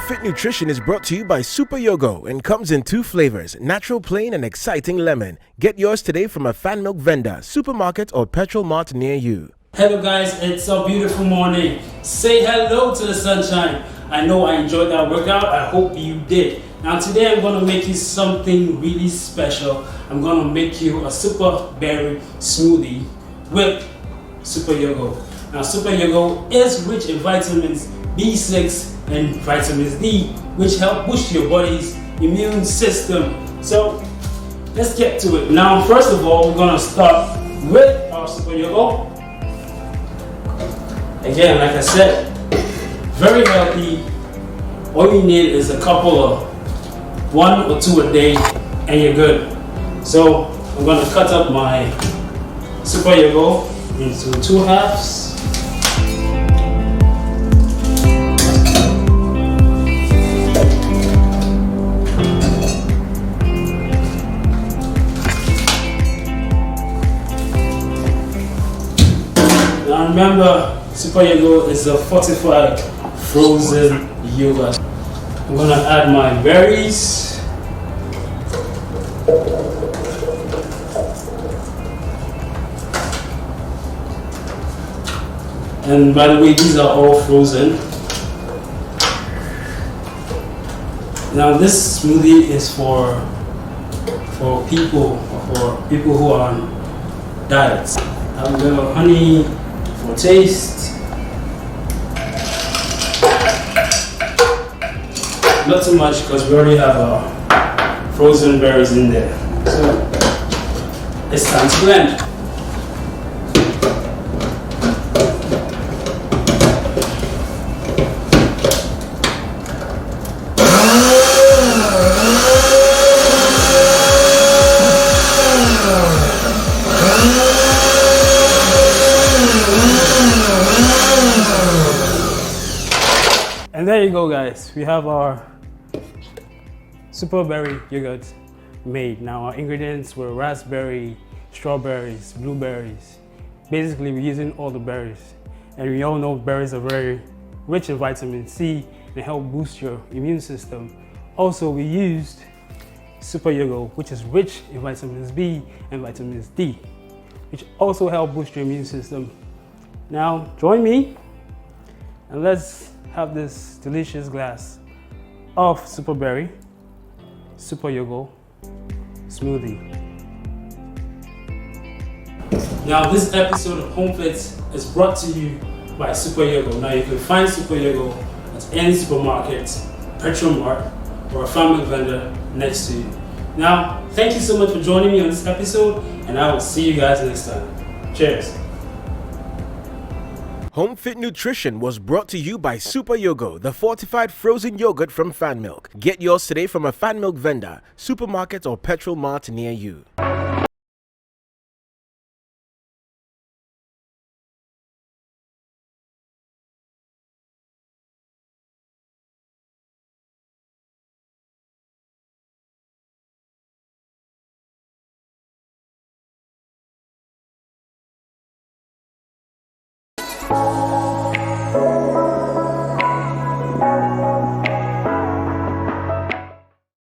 Homefit Nutrition is brought to you by Super Yogo and comes in 2 flavors, natural plain and exciting lemon. Get yours today from a fan milk vendor, supermarket or petrol mart near you. Hello guys, it's a beautiful morning. Say hello to the sunshine. I know I enjoyed that workout. I hope you did. Now today I'm going to make you something really special. I'm going to make you a super berry smoothie with Super Yogo. Now Super Yogo is rich in vitamins B6 and vitamins D, which help boost your body's immune system. So let's get to it. Now first of all, we're going to start with our Super Yogo. Again, like I said, very healthy. All you need is a couple of 1 or 2 a day and you're good. So I'm going to cut up my Super Yogo into 2 halves. Now remember, Super Yogo is a fortified frozen yogurt. I'm gonna add my berries. And by the way, these are all frozen. Now this smoothie is for people who are on diets. I've got a little honey for taste. Not too much because we already have frozen berries in there. So it's time to blend. And there you go guys, we have our super berry yogurt made. Now our ingredients were raspberry, strawberries, blueberries. Basically we're using all the berries. And we all know berries are very rich in vitamin C and help boost your immune system. Also we used Super Yogo, which is rich in vitamins B and vitamins D, which also help boost your immune system. Now join me and let's have this delicious glass of Super Berry Super Yogo smoothie. Now this episode of Homefit is brought to you by Super Yogo. Now you can find Super Yogo at any supermarket, petrol mart, or a family vendor next to you. Now thank you so much for joining me on this episode, and I will see you guys next time. Cheers. Homefit Nutrition was brought to you by Super Yogo, the fortified frozen yogurt from Fan Milk. Get yours today from a Fan Milk vendor, supermarket or petrol mart near you.